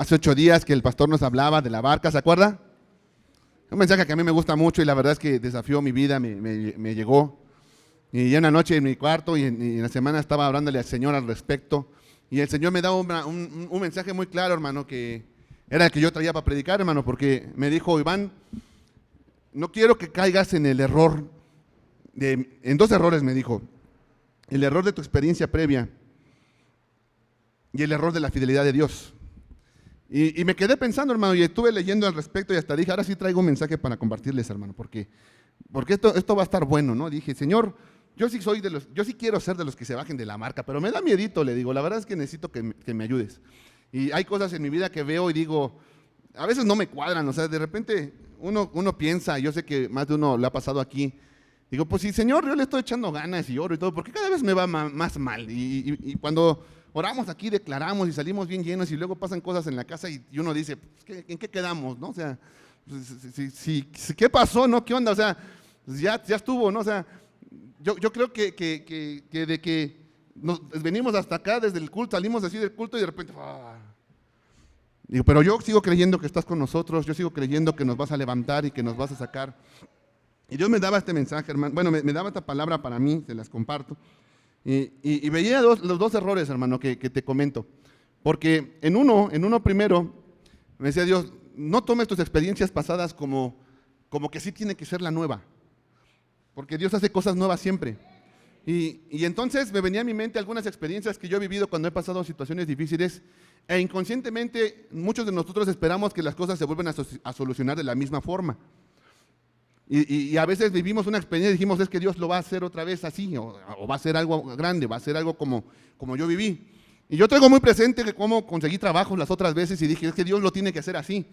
hace 8 días que el pastor nos hablaba de la barca, ¿se acuerda? Un mensaje que a mí me gusta mucho y la verdad es que desafió mi vida, me llegó. Y ya una noche en mi cuarto y en la semana estaba hablándole al Señor al respecto. Y el Señor me daba un mensaje muy claro, hermano, que era el que yo traía para predicar, hermano, porque me dijo: Iván, no quiero que caigas en el error, en 2 errores me dijo. El error de tu experiencia previa y el error de la fidelidad de Dios. Y me quedé pensando, hermano, y estuve leyendo al respecto y hasta dije, ahora sí traigo un mensaje para compartirles, hermano, porque esto va a estar bueno, ¿no? Dije, Señor, yo sí quiero ser de los que se bajen de la marca, pero me da miedito, le digo, la verdad es que necesito que me ayudes. Y hay cosas en mi vida que veo y digo, a veces no me cuadran, o sea, de repente uno piensa, yo sé que más de uno le ha pasado aquí, digo, pues sí, Señor, yo le estoy echando ganas y oro y todo, porque cada vez me va más mal. Y cuando oramos aquí, declaramos y salimos bien llenos y luego pasan cosas en la casa y uno dice, pues, ¿en qué quedamos, no? O sea, ¿qué pasó, no? ¿Qué onda? O sea, pues ya estuvo, ¿no? O sea, yo creo que de que venimos hasta acá desde el culto, salimos así del culto y de repente, digo, pero yo sigo creyendo que estás con nosotros, yo sigo creyendo que nos vas a levantar y que nos vas a sacar. Y Dios me daba este mensaje, hermano, bueno, me daba esta palabra para mí, se las comparto. Y veía los 2 errores, hermano, que te comento. Porque en uno primero, me decía Dios, no tomes tus experiencias pasadas como que sí tiene que ser la nueva. Porque Dios hace cosas nuevas siempre. Y entonces me venía a mi mente algunas experiencias que yo he vivido cuando he pasado situaciones difíciles. E inconscientemente, muchos de nosotros esperamos que las cosas se vuelvan a solucionar de la misma forma. Y a veces vivimos una experiencia y dijimos, es que Dios lo va a hacer otra vez así, o va a ser algo grande, va a ser algo como yo viví. Y yo traigo muy presente que cómo conseguí trabajos las otras veces y dije, es que Dios lo tiene que hacer así.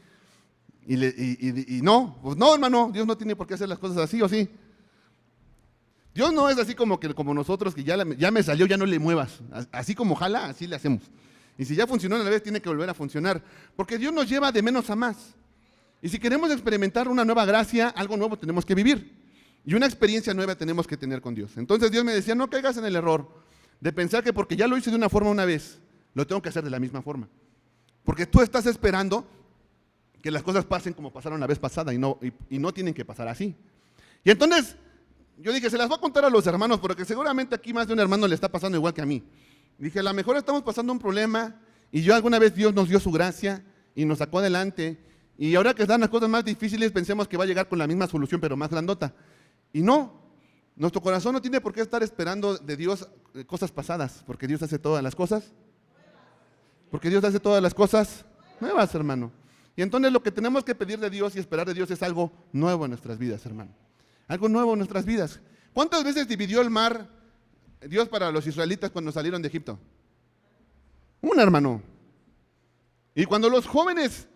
Y no, pues no, hermano, Dios no tiene por qué hacer las cosas así o sí. Dios no es así como nosotros, que ya me salió, ya no le muevas. Así como jala, así le hacemos. Y si ya funcionó una vez, tiene que volver a funcionar. Porque Dios nos lleva de menos a más. Y si queremos experimentar una nueva gracia, algo nuevo tenemos que vivir. Y una experiencia nueva tenemos que tener con Dios. Entonces Dios me decía, no caigas en el error de pensar que porque ya lo hice de una forma una vez, lo tengo que hacer de la misma forma. Porque tú estás esperando que las cosas pasen como pasaron la vez pasada y no tienen que pasar así. Y entonces yo dije, se las voy a contar a los hermanos, porque seguramente aquí más de un hermano le está pasando igual que a mí. Dije, a lo mejor estamos pasando un problema y yo alguna vez Dios nos dio su gracia y nos sacó adelante. Y ahora que están las cosas más difíciles, pensemos que va a llegar con la misma solución, pero más grandota. Y no, nuestro corazón no tiene por qué estar esperando de Dios cosas pasadas, porque Dios hace todas las cosas. Porque Dios hace todas las cosas nuevas, hermano. Y entonces lo que tenemos que pedir de Dios y esperar de Dios es algo nuevo en nuestras vidas, hermano. Algo nuevo en nuestras vidas. ¿Cuántas veces dividió el mar Dios para los israelitas cuando salieron de Egipto? Una, hermano. Y cuando los jóvenes...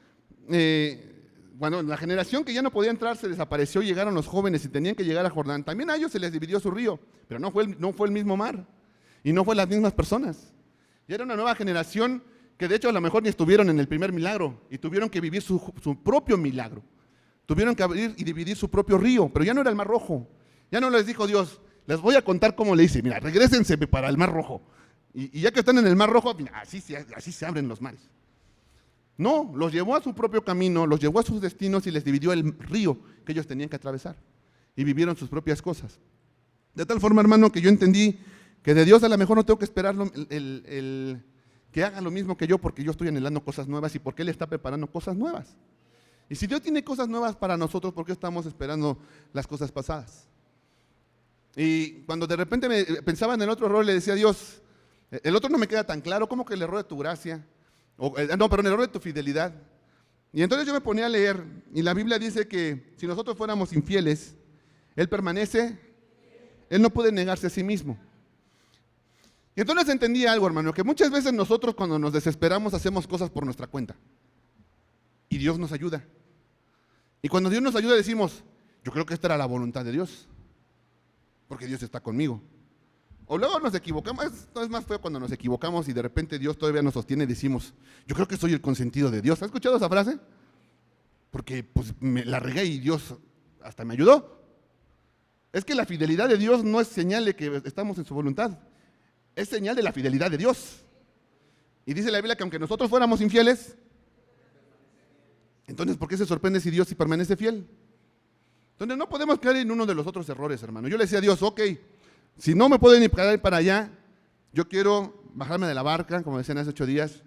bueno, la generación que ya no podía entrar se desapareció, llegaron los jóvenes y tenían que llegar a Jordán. También a ellos se les dividió su río, pero no fue el mismo mar y no fue las mismas personas. Y era una nueva generación que de hecho a lo mejor ni estuvieron en el primer milagro y tuvieron que vivir su propio milagro. Tuvieron que abrir y dividir su propio río, pero ya no era el Mar Rojo. Ya no les dijo Dios, les voy a contar cómo le hice. Mira, regrésense para el Mar Rojo. Y ya que están en el Mar Rojo, mira, así se abren los mares. No, los llevó a su propio camino, los llevó a sus destinos y les dividió el río que ellos tenían que atravesar. Y vivieron sus propias cosas. De tal forma, hermano, que yo entendí que de Dios a lo mejor no tengo que esperar que haga lo mismo que yo, porque yo estoy anhelando cosas nuevas y porque Él está preparando cosas nuevas. Y si Dios tiene cosas nuevas para nosotros, ¿por qué estamos esperando las cosas pasadas? Y cuando de repente pensaba en el otro error, le decía a Dios, el otro no me queda tan claro, ¿cómo que el error de tu gracia? El error de tu fidelidad. Y entonces yo me ponía a leer, y la Biblia dice que si nosotros fuéramos infieles, Él permanece, Él no puede negarse a sí mismo. Y entonces entendí algo, hermano, que muchas veces nosotros cuando nos desesperamos hacemos cosas por nuestra cuenta. Y Dios nos ayuda. Y cuando Dios nos ayuda decimos, yo creo que esta era la voluntad de Dios, porque Dios está conmigo. O luego nos equivocamos, esto es más feo cuando nos equivocamos y de repente Dios todavía nos sostiene y decimos, yo creo que soy el consentido de Dios. ¿Has escuchado esa frase? Porque pues me la regué y Dios hasta me ayudó. Es que la fidelidad de Dios no es señal de que estamos en su voluntad, es señal de la fidelidad de Dios. Y dice la Biblia que aunque nosotros fuéramos infieles, Entonces, ¿por qué se sorprende si Dios sí permanece fiel? Entonces, no podemos caer en uno de los otros errores, hermano. Yo le decía a Dios, ok, si no me puedo ni caer para allá, yo quiero bajarme de la barca, como decían hace 8 días.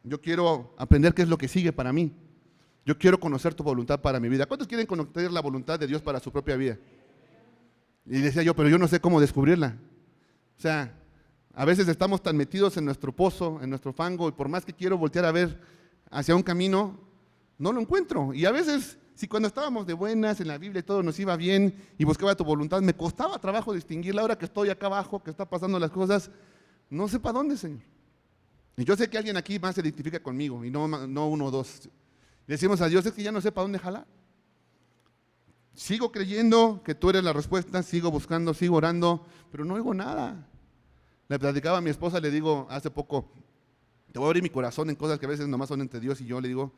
Yo quiero aprender qué es lo que sigue para mí. Yo quiero conocer tu voluntad para mi vida. ¿Cuántos quieren conocer la voluntad de Dios para su propia vida? Y decía yo, pero yo no sé cómo descubrirla. O sea, a veces estamos tan metidos en nuestro pozo, en nuestro fango, y por más que quiero voltear a ver hacia un camino, no lo encuentro. Y a veces, si cuando estábamos de buenas en la Biblia y todo nos iba bien y buscaba tu voluntad, me costaba trabajo distinguirla. Ahora que estoy acá abajo, que está pasando las cosas, no sé para dónde, Señor. Y yo sé que alguien aquí más se identifica conmigo, y no uno o dos. Le decimos a Dios, es que ya no sé para dónde jalar. Sigo creyendo que tú eres la respuesta, sigo buscando, sigo orando, pero no oigo nada. Le platicaba a mi esposa, le digo hace poco, te voy a abrir mi corazón en cosas que a veces nomás son entre Dios y yo. Le digo,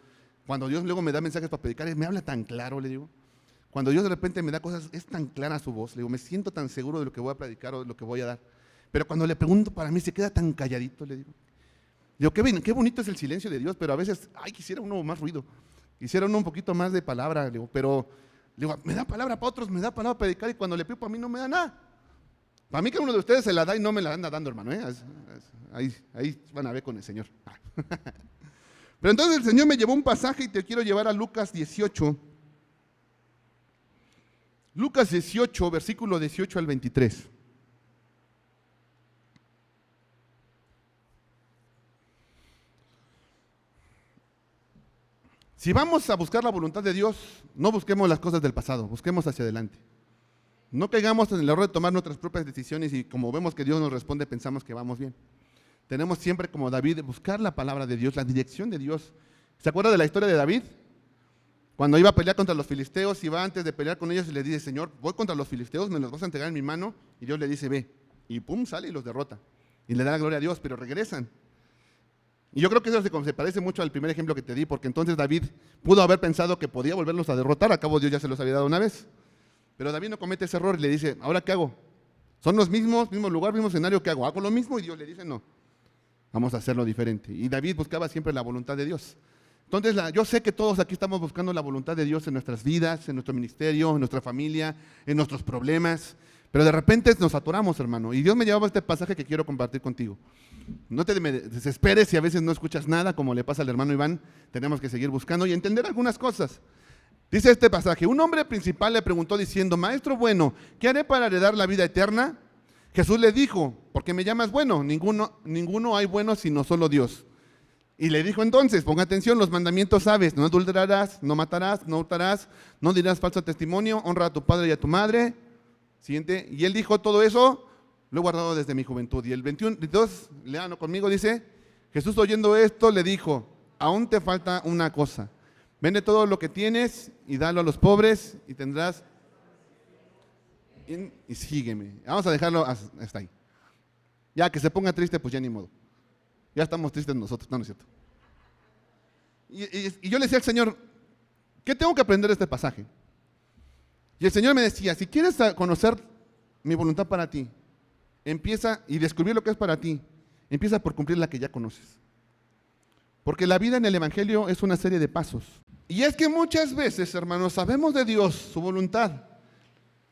cuando Dios luego me da mensajes para predicar, me habla tan claro, le digo. Cuando Dios de repente me da cosas, es tan clara su voz. Le digo, me siento tan seguro de lo que voy a predicar o de lo que voy a dar. Pero cuando le pregunto para mí, se queda tan calladito, le digo. Digo, qué bonito es el silencio de Dios, pero a veces, quisiera uno más ruido, quisiera uno un poquito más de palabra, digo, pero digo, me da palabra para otros, me da palabra para predicar, y cuando le pido para mí no me da nada. Para mí que uno de ustedes se la da y no me la anda dando, hermano, ¿eh? Ahí van a ver con el Señor. Pero entonces el Señor me llevó un pasaje y te quiero llevar a Lucas 18. Lucas 18, versículo 18 al 23. Si vamos a buscar la voluntad de Dios, no busquemos las cosas del pasado, busquemos hacia adelante. No caigamos en el error de tomar nuestras propias decisiones y como vemos que Dios nos responde, pensamos que vamos bien. Tenemos siempre, como David, buscar la palabra de Dios, la dirección de Dios. ¿Se acuerda de la historia de David? Cuando iba a pelear contra los filisteos, iba antes de pelear con ellos y le dice, Señor, voy contra los filisteos, me los vas a entregar en mi mano. Y Dios le dice, ve. Y pum, sale y los derrota. Y le da la gloria a Dios, pero regresan. Y yo creo que eso se parece mucho al primer ejemplo que te di, porque entonces David pudo haber pensado que podía volverlos a derrotar, a cabo Dios ya se los había dado una vez. Pero David no comete ese error y le dice, ¿ahora qué hago? Son los mismos, mismo lugar, mismo escenario, ¿qué hago? ¿Hago lo mismo? Y Dios le dice, no, vamos a hacerlo diferente. Y David buscaba siempre la voluntad de Dios. Entonces, yo sé que todos aquí estamos buscando la voluntad de Dios en nuestras vidas, en nuestro ministerio, en nuestra familia, en nuestros problemas, pero de repente nos atoramos, hermano. Y Dios me llevaba este pasaje que quiero compartir contigo. No te desesperes si a veces no escuchas nada, como le pasa al hermano Iván. Tenemos que seguir buscando y entender algunas cosas. Dice este pasaje, un hombre principal le preguntó diciendo, Maestro bueno, ¿qué haré para heredar la vida eterna? Jesús le dijo, ¿por qué me llamas bueno? Ninguno hay bueno sino solo Dios. Y le dijo entonces, ponga atención, los mandamientos sabes, no adulterarás, no matarás, no hurtarás, no dirás falso testimonio, honra a tu padre y a tu madre. Siguiente, y él dijo todo eso, lo he guardado desde mi juventud. Y el 22, léanlo conmigo, dice, Jesús oyendo esto le dijo, aún te falta una cosa, vende todo lo que tienes y dalo a los pobres y tendrás, y sígueme. Vamos a dejarlo hasta ahí. Ya que se ponga triste, pues ya ni modo. Ya estamos tristes nosotros, no es cierto. Y yo le decía al Señor, ¿qué tengo que aprender de este pasaje? Y el Señor me decía, si quieres conocer mi voluntad para ti, empieza y descubrir lo que es para ti, empieza por cumplir la que ya conoces. Porque la vida en el Evangelio es una serie de pasos. Y es que muchas veces, hermanos, sabemos de Dios, su voluntad.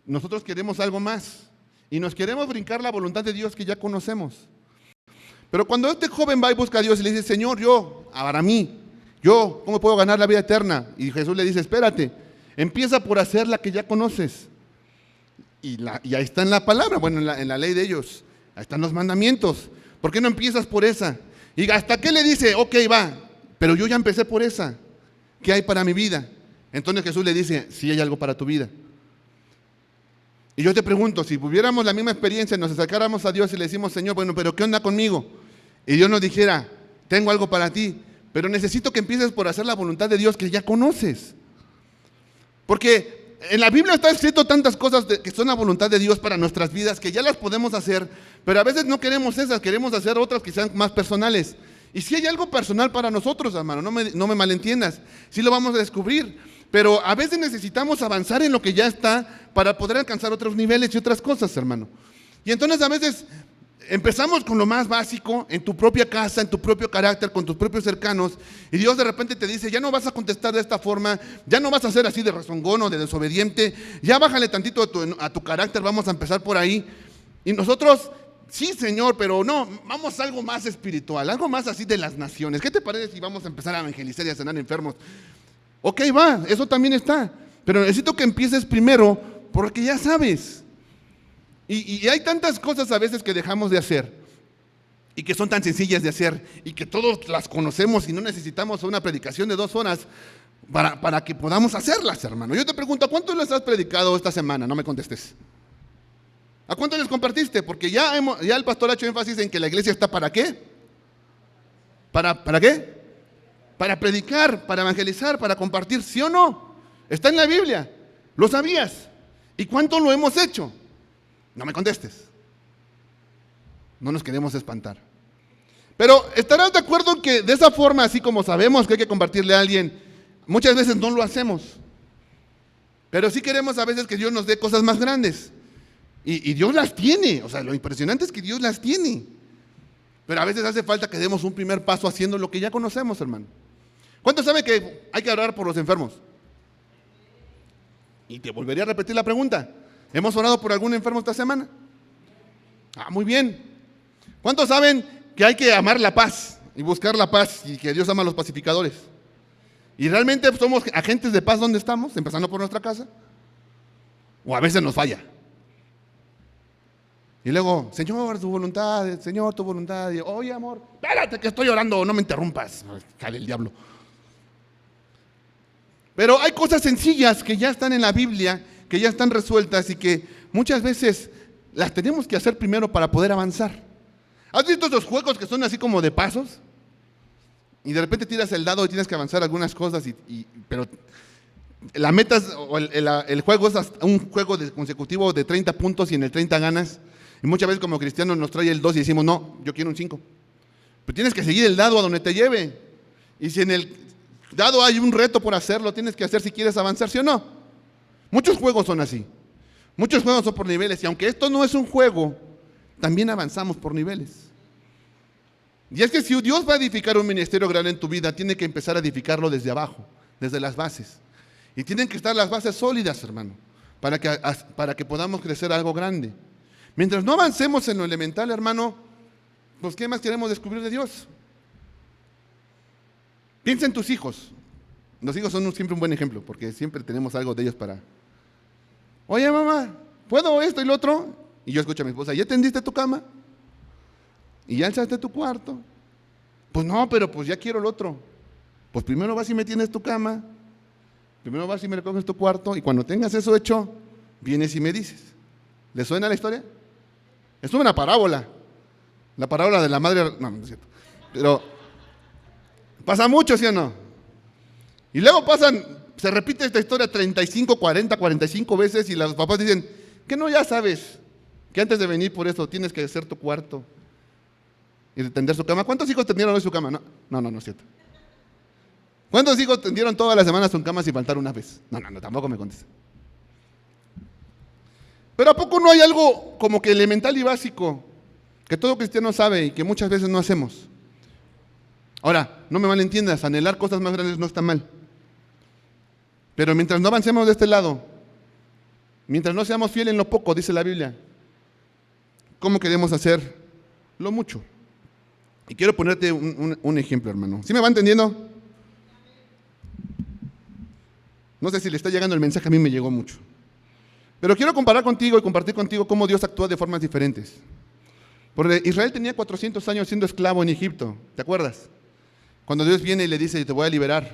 Nosotros queremos algo más y nos queremos brincar la voluntad de Dios que ya conocemos. Pero cuando este joven va y busca a Dios y le dice, Señor, ¿cómo puedo ganar la vida eterna? Y Jesús le dice, espérate, empieza por hacer la que ya conoces. Y ahí está en la palabra, bueno, en la ley de ellos, ahí están los mandamientos. ¿Por qué no empiezas por esa? Y hasta que le dice, ok, va, pero yo ya empecé por esa. ¿Qué hay para mi vida? Entonces Jesús le dice, sí hay algo para tu vida. Y yo te pregunto, si tuviéramos la misma experiencia, nos acercáramos a Dios y le decimos, Señor, bueno, pero ¿qué onda conmigo? Y Dios nos dijera, tengo algo para ti, pero necesito que empieces por hacer la voluntad de Dios que ya conoces. Porque en la Biblia está escrito tantas cosas que son la voluntad de Dios para nuestras vidas, que ya las podemos hacer, pero a veces no queremos esas, queremos hacer otras que sean más personales. Y si hay algo personal para nosotros, hermano, no me malentiendas, sí lo vamos a descubrir. Pero a veces necesitamos avanzar en lo que ya está para poder alcanzar otros niveles y otras cosas, hermano. Y entonces a veces empezamos con lo más básico, en tu propia casa, en tu propio carácter, con tus propios cercanos, y Dios de repente te dice, ya no vas a contestar de esta forma, ya no vas a ser así de rezongón o de desobediente, ya bájale tantito a tu carácter, vamos a empezar por ahí. Y nosotros, sí Señor, pero no, vamos a algo más espiritual, algo más así de las naciones. ¿Qué te parece si vamos a empezar a evangelizar y a sanar enfermos? Ok, va, eso también está, pero necesito que empieces primero porque ya sabes. Y hay tantas cosas a veces que dejamos de hacer y que son tan sencillas de hacer y que todos las conocemos y no necesitamos una predicación de 2 horas para que podamos hacerlas, hermano. Yo te pregunto, ¿a cuántos les has predicado esta semana? No me contestes. ¿A cuántos les compartiste? Porque ya el pastor ha hecho énfasis en que la iglesia está ¿para qué? ¿Para qué? Para predicar, para evangelizar, para compartir, ¿sí o no? Está en la Biblia, ¿lo sabías? ¿Y cuánto lo hemos hecho? No me contestes. No nos queremos espantar. Pero estarás de acuerdo en que de esa forma, así como sabemos que hay que compartirle a alguien, muchas veces no lo hacemos. Pero sí queremos a veces que Dios nos dé cosas más grandes. Y Dios las tiene. O sea, lo impresionante es que Dios las tiene. Pero a veces hace falta que demos un primer paso haciendo lo que ya conocemos, hermano. ¿Cuántos saben que hay que orar por los enfermos? Y te volvería a repetir la pregunta. ¿Hemos orado por algún enfermo esta semana? Muy bien. ¿Cuántos saben que hay que amar la paz y buscar la paz y que Dios ama a los pacificadores? ¿Y realmente somos agentes de paz donde estamos, empezando por nuestra casa? ¿O a veces nos falla? Y luego, Señor, tu voluntad, Señor, tu voluntad. Y, oye, amor, espérate que estoy orando, no me interrumpas. Cae el diablo. Pero hay cosas sencillas que ya están en la Biblia, que ya están resueltas y que muchas veces las tenemos que hacer primero para poder avanzar. ¿Has visto esos juegos que son así como de pasos? Y de repente tiras el dado y tienes que avanzar algunas cosas, pero la meta o el juego es un juego consecutivo de 30 puntos y en el 30 ganas. Y muchas veces como cristianos nos trae el 2 y decimos, no, yo quiero un 5. Pero tienes que seguir el dado a donde te lleve. Y si en el dado hay un reto por hacerlo, tienes que hacer si quieres avanzar, ¿sí o no? Muchos juegos son así. Muchos juegos son por niveles. Y aunque esto no es un juego, también avanzamos por niveles. Y es que si Dios va a edificar un ministerio grande en tu vida, tiene que empezar a edificarlo desde abajo, desde las bases. Y tienen que estar las bases sólidas, hermano, para que podamos crecer algo grande. Mientras no avancemos en lo elemental, hermano, pues ¿qué más queremos descubrir de Dios? Piensa en tus hijos. Los hijos son siempre un buen ejemplo, porque siempre tenemos algo de ellos para... Oye, mamá, ¿puedo esto y lo otro? Y yo escucho a mi esposa, ¿ya tendiste tu cama? ¿Y ya alzaste tu cuarto? Pues no, pero pues ya quiero el otro. Pues primero vas y me tienes tu cama, primero vas y me recoges tu cuarto, y cuando tengas eso hecho, vienes y me dices. ¿Le suena la historia? Es una parábola. La parábola de la madre... No, no es cierto. Pero pasa mucho, ¿sí o no? Y luego se repite esta historia 35, 40, 45 veces y los papás dicen, que no, ya sabes, que antes de venir por eso tienes que hacer tu cuarto y tender su cama. ¿Cuántos hijos tendieron hoy su cama? No es cierto. ¿Cuántos hijos tendieron todas las semanas su cama sin faltar una vez? No, tampoco me contestan. Pero ¿a poco no hay algo como que elemental y básico que todo cristiano sabe y que muchas veces no hacemos? Ahora, no me malentiendas, anhelar cosas más grandes no está mal. Pero mientras no avancemos de este lado, mientras no seamos fieles en lo poco, dice la Biblia, ¿cómo queremos hacer lo mucho? Y quiero ponerte un ejemplo, hermano. ¿Sí me va entendiendo? No sé si le está llegando el mensaje, a mí me llegó mucho. Pero quiero comparar contigo y compartir contigo cómo Dios actúa de formas diferentes. Porque Israel tenía 400 años siendo esclavo en Egipto, ¿te acuerdas? Cuando Dios viene y le dice, te voy a liberar.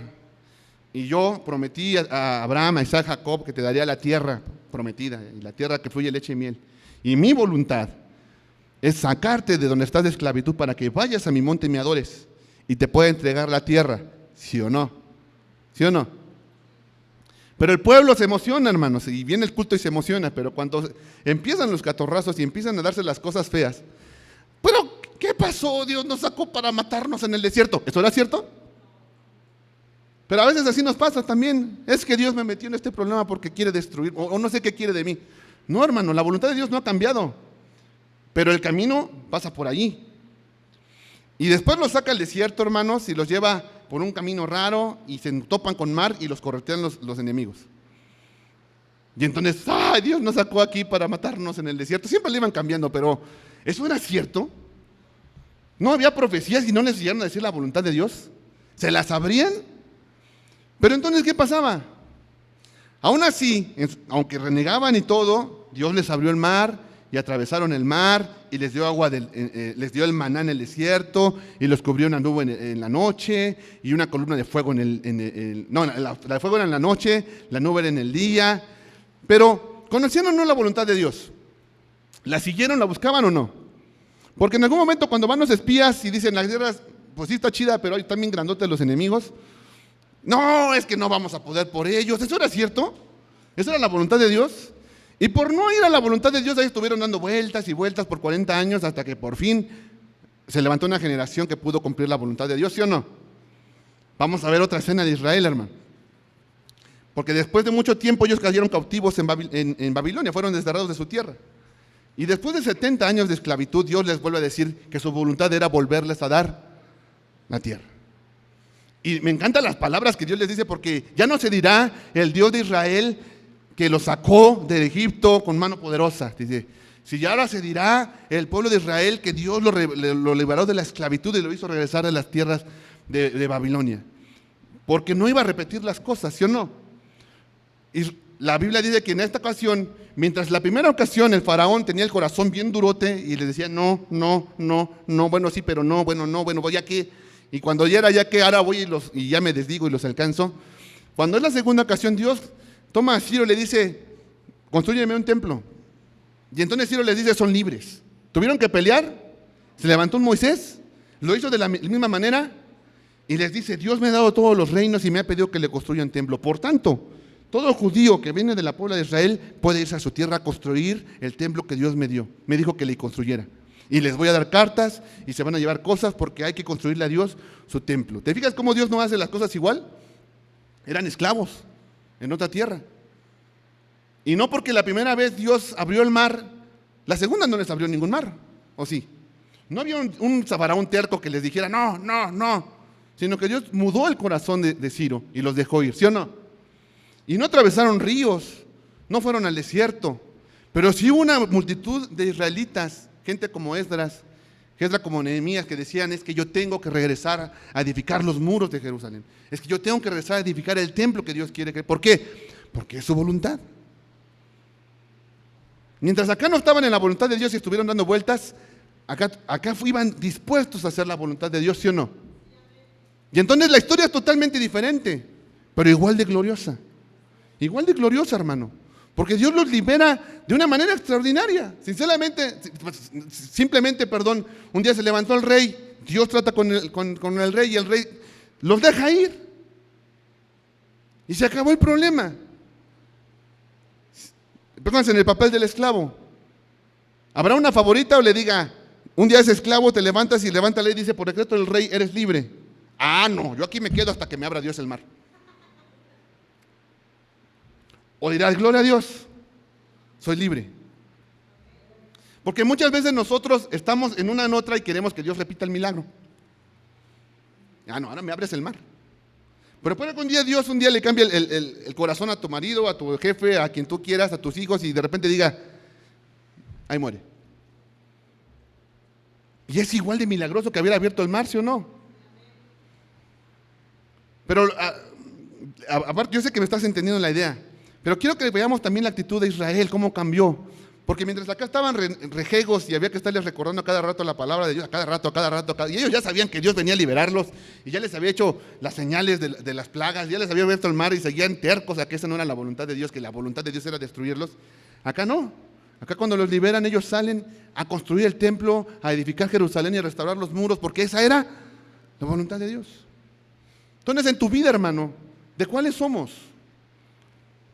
Y yo prometí a Abraham, a Isaac, a Jacob, que te daría la tierra prometida, y la tierra que fluye leche y miel. Y mi voluntad es sacarte de donde estás de esclavitud para que vayas a mi monte y me adores y te pueda entregar la tierra, ¿sí o no? ¿Sí o no? Pero el pueblo se emociona, hermanos, y viene el culto y se emociona, pero cuando empiezan los catorrazos y empiezan a darse las cosas feas, pero ¿qué pasó? Dios nos sacó para matarnos en el desierto. ¿Eso era cierto? Pero a veces así nos pasa también. Es que Dios me metió en este problema porque quiere destruir, o no sé qué quiere de mí. No, hermano, la voluntad de Dios no ha cambiado. pero el camino pasa por allí. Y después los saca al desierto, hermanos, y los lleva por un camino raro y se topan con mar y los corretean los enemigos. Y entonces, ¡ay, Dios nos sacó aquí para matarnos en el desierto! Siempre le iban cambiando, pero ¿eso era cierto? ¿No había profecías y no les llegaron a decir la voluntad de Dios? ¿Se las sabrían? Pero entonces, ¿qué pasaba? Aún así, aunque renegaban y todo, Dios les abrió el mar y atravesaron el mar y les dio agua, les dio el maná en el desierto y los cubrió una nube en la noche y una columna de fuego la de fuego era en la noche, la nube era en el día. Pero ¿conocieron o no la voluntad de Dios? ¿La siguieron, la buscaban o no? Porque en algún momento cuando van los espías y dicen las guerras, pues sí está chida, pero hay también grandotes los enemigos. No, es que no vamos a poder por ellos. ¿Eso era cierto? ¿Eso era la voluntad de Dios? Y por no ir a la voluntad de Dios, ahí estuvieron dando vueltas y vueltas por 40 años hasta que por fin se levantó una generación que pudo cumplir la voluntad de Dios, ¿sí o no? Vamos a ver otra escena de Israel, hermano. Porque después de mucho tiempo ellos cayeron cautivos en Babilonia, fueron desterrados de su tierra. Y después de 70 años de esclavitud, Dios les vuelve a decir que su voluntad era volverles a dar la tierra. Y me encantan las palabras que Dios les dice, porque ya no se dirá el Dios de Israel que los sacó de Egipto con mano poderosa. Dice, si ya ahora se dirá el pueblo de Israel que Dios lo liberó de la esclavitud y lo hizo regresar a las tierras de Babilonia. Porque no iba a repetir las cosas, ¿sí o no? Y la Biblia dice que en esta ocasión, mientras la primera ocasión el faraón tenía el corazón bien durote y le decía no, bueno sí, pero no, bueno, voy a qué. Y cuando ya era ya que, ahora voy y ya me desdigo y los alcanzo. Cuando es la segunda ocasión, Dios toma a Ciro y le dice, constrúyeme un templo. Y entonces Ciro les dice, son libres. Tuvieron que pelear, se levantó un Moisés, lo hizo de la misma manera y les dice, Dios me ha dado todos los reinos y me ha pedido que le construya un templo. Por tanto, todo judío que viene de la puebla de Israel puede irse a su tierra a construir el templo que Dios me dio. Me dijo que le construyera. Y les voy a dar cartas y se van a llevar cosas porque hay que construirle a Dios su templo. ¿Te fijas cómo Dios no hace las cosas igual? Eran esclavos en otra tierra. Y no porque la primera vez Dios abrió el mar, la segunda no les abrió ningún mar, ¿o sí? No había un faraón terco que les dijera no, sino que Dios mudó el corazón de Ciro y los dejó ir, ¿sí o no? Y no atravesaron ríos, no fueron al desierto, pero sí hubo una multitud de israelitas, gente como Esdras como Nehemías, que decían, es que yo tengo que regresar a edificar los muros de Jerusalén, es que yo tengo que regresar a edificar el templo que Dios quiere. ¿Por qué? Porque es su voluntad. Mientras acá no estaban en la voluntad de Dios y estuvieron dando vueltas, acá iban dispuestos a hacer la voluntad de Dios, ¿sí o no? Y entonces la historia es totalmente diferente, pero igual de gloriosa. Igual de gloriosa, hermano. Porque Dios los libera de una manera extraordinaria. Simplemente, un día se levantó el rey, Dios trata con el rey y el rey los deja ir. Y se acabó el problema. Pónganse en el papel del esclavo. ¿Habrá una favorita o le diga, un día es esclavo, te levantas y levanta la ley y dice, por decreto del rey eres libre? Ah, no, yo aquí me quedo hasta que me abra Dios el mar. O dirás, gloria a Dios, soy libre. Porque muchas veces nosotros estamos en una en otra y queremos que Dios repita el milagro. Ah, no, ahora me abres el mar. Pero puede que un día le cambie el corazón a tu marido, a tu jefe, a quien tú quieras, a tus hijos, y de repente diga, ahí muere. Y es igual de milagroso que haber abierto el mar, ¿sí o no? Pero, aparte, yo sé que me estás entendiendo la idea. Pero quiero que veamos también la actitud de Israel, cómo cambió. Porque mientras acá estaban rejegos y había que estarles recordando a cada rato la palabra de Dios, a cada rato, y ellos ya sabían que Dios venía a liberarlos, y ya les había hecho las señales de las plagas, ya les había abierto el mar y seguían tercos a que esa no era la voluntad de Dios, que la voluntad de Dios era destruirlos. Acá no. Acá cuando los liberan, ellos salen a construir el templo, a edificar Jerusalén y a restaurar los muros, porque esa era la voluntad de Dios. Entonces, en tu vida, hermano, ¿de cuáles somos?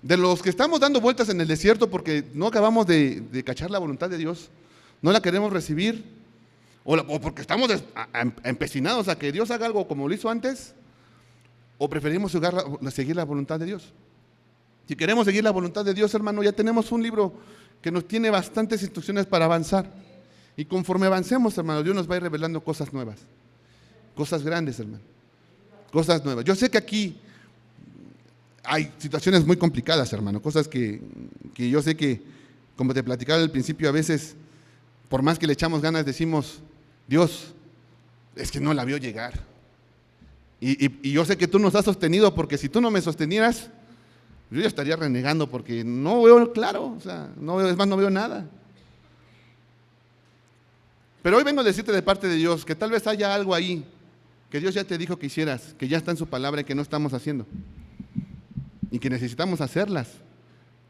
¿De los que estamos dando vueltas en el desierto porque no acabamos de cachar la voluntad de Dios? ¿No la queremos recibir? ¿O porque estamos empecinados a que Dios haga algo como lo hizo antes? ¿O preferimos seguir la voluntad de Dios? Si queremos seguir la voluntad de Dios, hermano, ya tenemos un libro que nos tiene bastantes instrucciones para avanzar. Y conforme avancemos, hermano, Dios nos va a ir revelando cosas nuevas. Cosas grandes, hermano. Cosas nuevas. Yo sé que aquí hay situaciones muy complicadas, hermano. Cosas que yo sé que, como te platicaba al principio, a veces, por más que le echamos ganas, decimos, Dios, es que no la veo llegar. Y yo sé que tú nos has sostenido, porque si tú no me sostenieras, yo ya estaría renegando, porque no veo claro, o sea, no veo, es más, no veo nada. Pero hoy vengo a decirte de parte de Dios que tal vez haya algo ahí que Dios ya te dijo que hicieras, que ya está en su palabra y que no estamos haciendo. Y que necesitamos hacerlas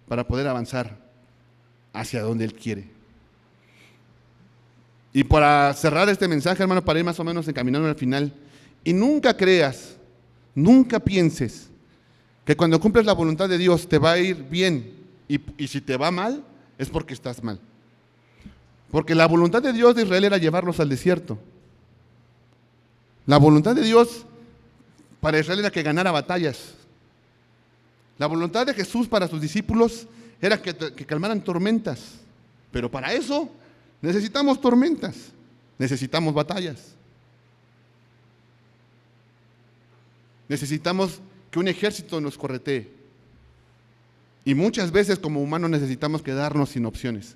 para poder avanzar hacia donde Él quiere. Y para cerrar este mensaje, hermano, para ir más o menos encaminando al final, y nunca creas, nunca pienses que cuando cumples la voluntad de Dios te va a ir bien, y si te va mal, es porque estás mal. Porque la voluntad de Dios de Israel era llevarlos al desierto. La voluntad de Dios para Israel era que ganara batallas. La voluntad de Jesús para sus discípulos era que calmaran tormentas. Pero para eso necesitamos tormentas, necesitamos batallas. Necesitamos que un ejército nos corretee. Y muchas veces como humanos necesitamos quedarnos sin opciones.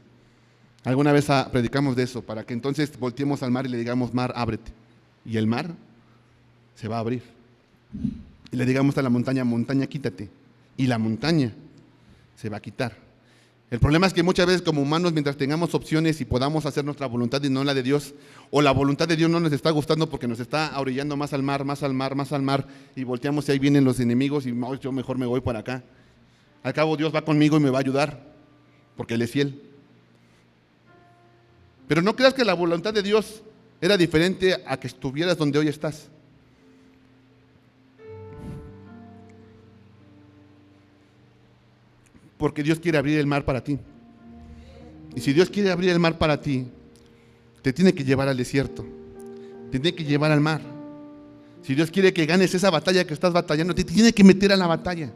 Alguna vez predicamos de eso, para que entonces volteemos al mar y le digamos, mar, ábrete. Y el mar se va a abrir. Y le digamos a la montaña, montaña, quítate. Y la montaña se va a quitar. El problema es que muchas veces como humanos, mientras tengamos opciones y podamos hacer nuestra voluntad y no la de Dios, o la voluntad de Dios no nos está gustando porque nos está orillando más al mar, más al mar, más al mar, y volteamos y ahí vienen los enemigos y no, yo mejor me voy para acá. Al cabo Dios va conmigo y me va a ayudar, porque Él es fiel. Pero no creas que la voluntad de Dios era diferente a que estuvieras donde hoy estás. Porque Dios quiere abrir el mar para ti. Y si Dios quiere abrir el mar para ti, te tiene que llevar al desierto, te tiene que llevar al mar. Si Dios quiere que ganes esa batalla que estás batallando, te tiene que meter a la batalla.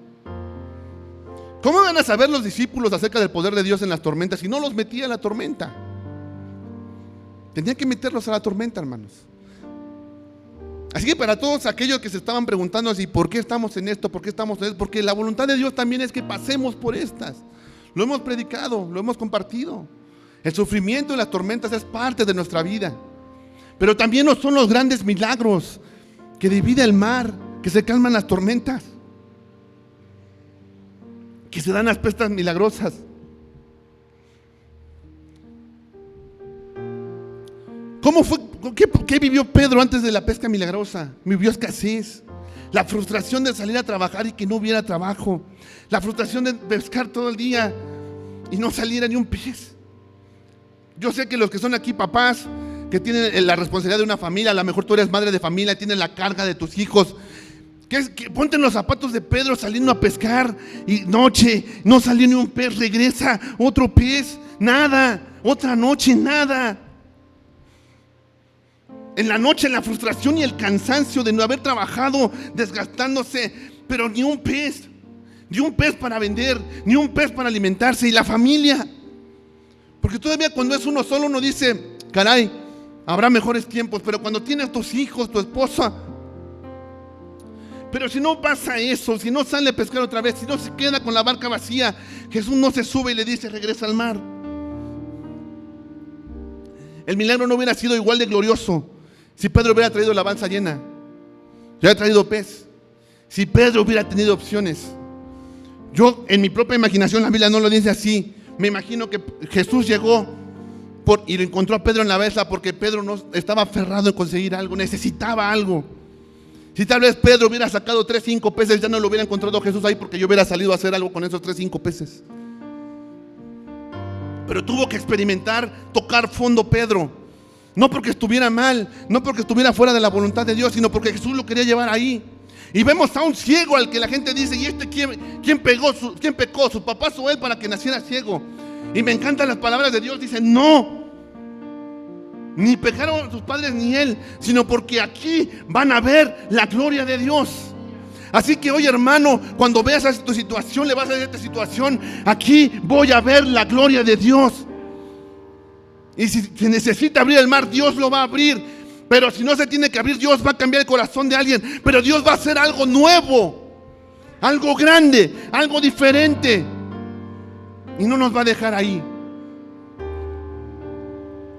¿Cómo van a saber los discípulos acerca del poder de Dios en las tormentas si no los metía en la tormenta? Tenía que meterlos a la tormenta, hermanos. Así que para todos aquellos que se estaban preguntando así, ¿por qué estamos en esto? ¿Por qué estamos en esto? Porque la voluntad de Dios también es que pasemos por estas. Lo hemos predicado, lo hemos compartido. El sufrimiento y las tormentas es parte de nuestra vida. Pero también no son los grandes milagros que divide el mar, que se calman las tormentas, que se dan las pescas milagrosas. ¿Cómo fue? ¿Qué vivió Pedro antes de la pesca milagrosa? Vivió escasez, la frustración de salir a trabajar y que no hubiera trabajo, la frustración de pescar todo el día y no saliera ni un pez. Yo sé que los que son aquí papás, que tienen la responsabilidad de una familia, a lo mejor tú eres madre de familia, tienes la carga de tus hijos, que ponte en los zapatos de Pedro saliendo a pescar y noche, no salió ni un pez, regresa otro pez, nada, otra noche, nada. En la noche la frustración y el cansancio de no haber trabajado, desgastándose, pero ni un pez para vender, ni un pez para alimentarse. Y la familia, porque todavía cuando es uno solo uno dice, caray, habrá mejores tiempos, pero cuando tienes tus hijos, tu esposa, pero si no pasa eso, si no sale a pescar otra vez, si no se queda con la barca vacía, Jesús no se sube y le dice, regresa al mar. El milagro no hubiera sido igual de glorioso si Pedro hubiera traído la balsa llena, hubiera traído pez, si Pedro hubiera tenido opciones. Yo en mi propia imaginación, la Biblia no lo dice así, me imagino que Jesús llegó y lo encontró a Pedro en la balsa porque Pedro no estaba aferrado en conseguir algo, necesitaba algo. Si tal vez Pedro hubiera sacado 3, 5 peces, ya no lo hubiera encontrado Jesús ahí porque yo hubiera salido a hacer algo con esos 3, 5 peces. Pero tuvo que experimentar, tocar fondo Pedro. No porque estuviera mal, no porque estuviera fuera de la voluntad de Dios, sino porque Jesús lo quería llevar ahí. Y vemos a un ciego al que la gente dice, ¿y este quién pecó? ¿Sus papás o él para que naciera ciego? Y me encantan las palabras de Dios, dicen, no, ni pecaron sus padres ni él, sino porque aquí van a ver la gloria de Dios. Así que hoy, hermano, cuando veas a tu situación, le vas a decir a esta situación, aquí voy a ver la gloria de Dios. Y si se necesita abrir el mar, Dios lo va a abrir. Pero si no se tiene que abrir, Dios va a cambiar el corazón de alguien. Pero Dios va a hacer algo nuevo, algo grande, algo diferente. Y no nos va a dejar ahí.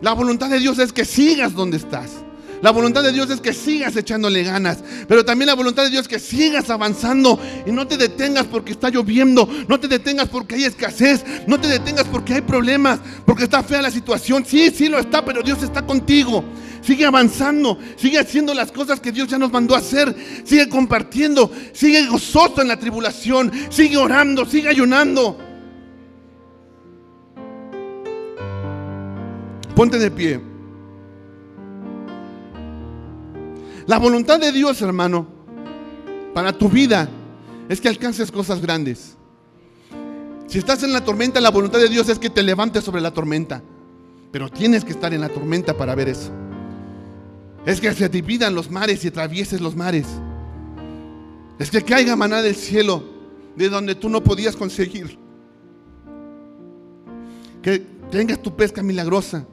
La voluntad de Dios es que sigas donde estás. La voluntad de Dios es que sigas echándole ganas. Pero también la voluntad de Dios es que sigas avanzando. Y no te detengas porque está lloviendo. No te detengas porque hay escasez. No te detengas porque hay problemas, porque está fea la situación. Sí, sí lo está, pero Dios está contigo. Sigue avanzando. Sigue haciendo las cosas que Dios ya nos mandó a hacer. Sigue compartiendo. Sigue gozoso en la tribulación. Sigue orando. Sigue ayunando. Ponte de pie. La voluntad de Dios, hermano, para tu vida es que alcances cosas grandes. Si estás en la tormenta, la voluntad de Dios es que te levantes sobre la tormenta. Pero tienes que estar en la tormenta para ver eso. Es que se dividan los mares y atravieses los mares. Es que caiga maná del cielo de donde tú no podías conseguir. Que tengas tu pesca milagrosa.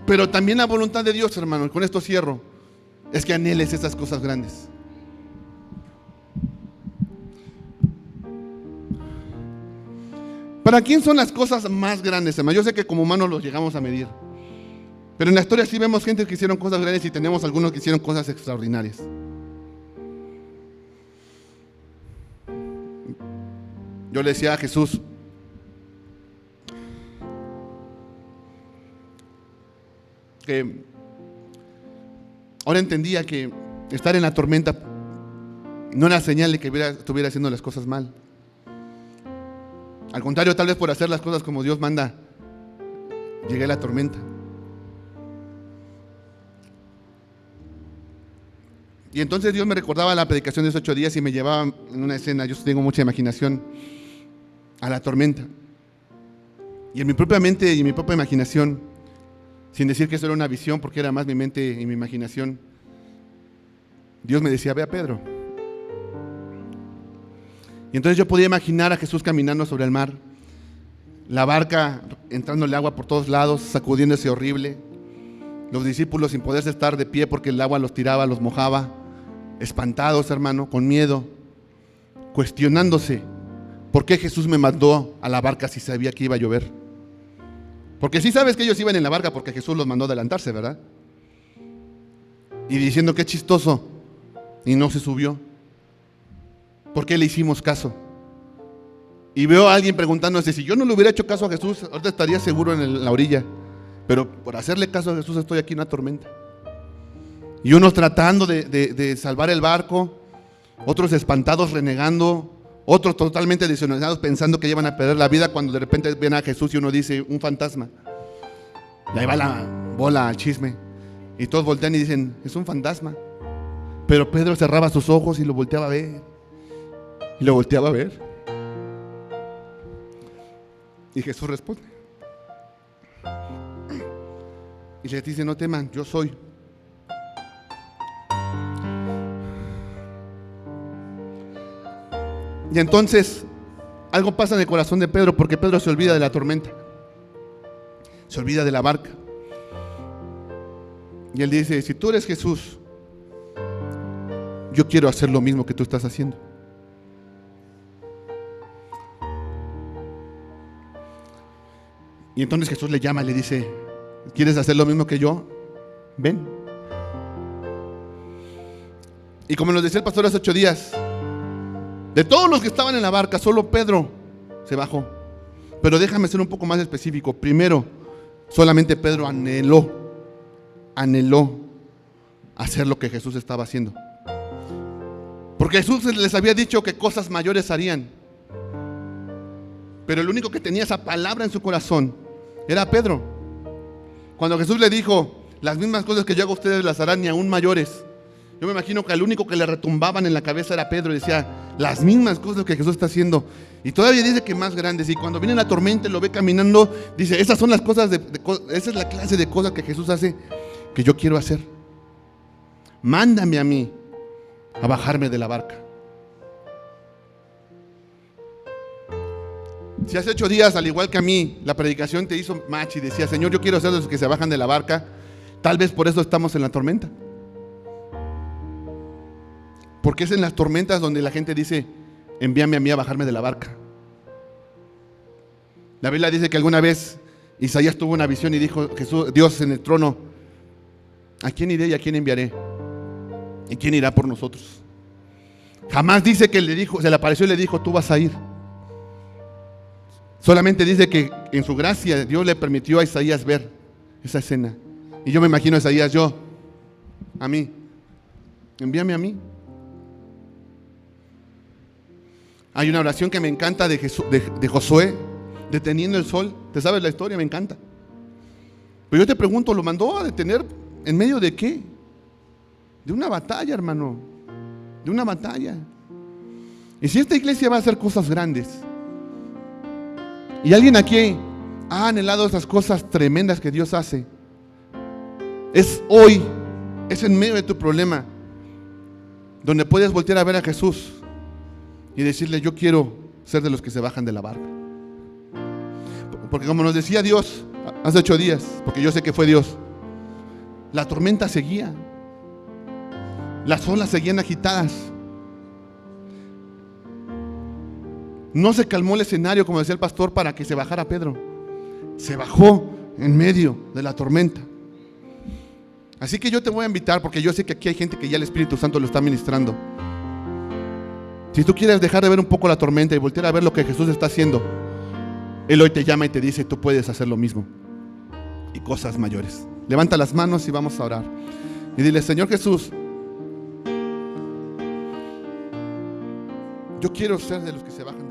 Pero también la voluntad de Dios, hermano, y con esto cierro, es que anheles esas cosas grandes. ¿Para quién son las cosas más grandes, hermano? Yo sé que como humanos los llegamos a medir. Pero en la historia sí vemos gente que hicieron cosas grandes y tenemos algunos que hicieron cosas extraordinarias. Yo le decía a Jesús, que ahora entendía que estar en la tormenta no era señal de que estuviera haciendo las cosas mal. Al contrario, tal vez por hacer las cosas como Dios manda, llegué a la tormenta. Y entonces Dios me recordaba la predicación de esos 8 días y me llevaba en una escena, yo tengo mucha imaginación, a la tormenta. Y en mi propia mente y en mi propia imaginación, sin decir que eso era una visión, porque era más mi mente y mi imaginación, Dios me decía, ve a Pedro. Y entonces yo podía imaginar a Jesús caminando sobre el mar, la barca entrando el agua por todos lados, sacudiéndose horrible, los discípulos sin poderse estar de pie porque el agua los tiraba, los mojaba, espantados, hermano, con miedo, cuestionándose por qué Jesús me mandó a la barca si sabía que iba a llover. Porque sí sabes que ellos iban en la barca porque Jesús los mandó a adelantarse, ¿verdad? Y diciendo qué chistoso, y no se subió. ¿Por qué le hicimos caso? Y veo a alguien preguntándose, si yo no le hubiera hecho caso a Jesús, ahorita estaría seguro en la orilla. Pero por hacerle caso a Jesús estoy aquí en una tormenta. Y unos tratando de salvar el barco, otros espantados renegando, otros totalmente desilusionados pensando que iban a perder la vida cuando de repente ven a Jesús y uno dice, un fantasma. Y ahí va la bola al chisme. Y todos voltean y dicen, es un fantasma. Pero Pedro cerraba sus ojos y lo volteaba a ver. Y lo volteaba a ver. Y Jesús responde. Y les dice, no teman, yo soy. Y entonces algo pasa en el corazón de Pedro, porque Pedro se olvida de la tormenta, se olvida de la barca. Y él dice, si tú eres Jesús, yo quiero hacer lo mismo que tú estás haciendo. Y entonces Jesús le llama y le dice, ¿quieres hacer lo mismo que yo? Ven. Y como nos decía el pastor hace 8 días, de todos los que estaban en la barca, solo Pedro se bajó. Pero déjame ser un poco más específico. Primero, solamente Pedro anheló hacer lo que Jesús estaba haciendo. Porque Jesús les había dicho que cosas mayores harían. Pero el único que tenía esa palabra en su corazón era Pedro. Cuando Jesús le dijo, las mismas cosas que yo hago ustedes las harán y aún mayores. Yo me imagino que el único que le retumbaban en la cabeza era Pedro y decía, las mismas cosas que Jesús está haciendo. Y todavía dice que más grandes. Y cuando viene la tormenta y lo ve caminando, dice, esas son las cosas, esa es la clase de cosas que Jesús hace, que yo quiero hacer. Mándame a mí a bajarme de la barca. Si hace 8 días, al igual que a mí, la predicación te hizo match y decía, Señor, yo quiero ser de los que se bajan de la barca, tal vez por eso estamos en la tormenta. Porque es en las tormentas donde la gente dice, envíame a mí a bajarme de la barca. La Biblia dice que alguna vez Isaías tuvo una visión y dijo, Dios en el trono, ¿a quién iré y a quién enviaré? ¿Y quién irá por nosotros? Jamás dice que se le apareció y le dijo, tú vas a ir. Solamente dice que en su gracia Dios le permitió a Isaías ver esa escena. Y yo me imagino a Isaías, a mí, envíame a mí. Hay una oración que me encanta de Josué, deteniendo el sol. ¿Te sabes la historia? Me encanta. Pero yo te pregunto, ¿lo mandó a detener en medio de qué? De una batalla, hermano. De una batalla. Y si esta iglesia va a hacer cosas grandes, y alguien aquí ha anhelado esas cosas tremendas que Dios hace, es hoy, es en medio de tu problema, donde puedes voltear a ver a Jesús y decirle, yo quiero ser de los que se bajan de la barca. Porque como nos decía Dios hace 8 días, porque yo sé que fue Dios, la tormenta seguía, las olas seguían agitadas. No se calmó el escenario, como decía el pastor, para que se bajara Pedro. Se bajó en medio de la tormenta. Así que yo te voy a invitar, porque yo sé que aquí hay gente que ya el Espíritu Santo lo está ministrando. Si tú quieres dejar de ver un poco la tormenta y voltear a ver lo que Jesús está haciendo, Él hoy te llama y te dice, tú puedes hacer lo mismo y cosas mayores. Levanta las manos y vamos a orar. Y dile, Señor Jesús, yo quiero ser de los que se bajan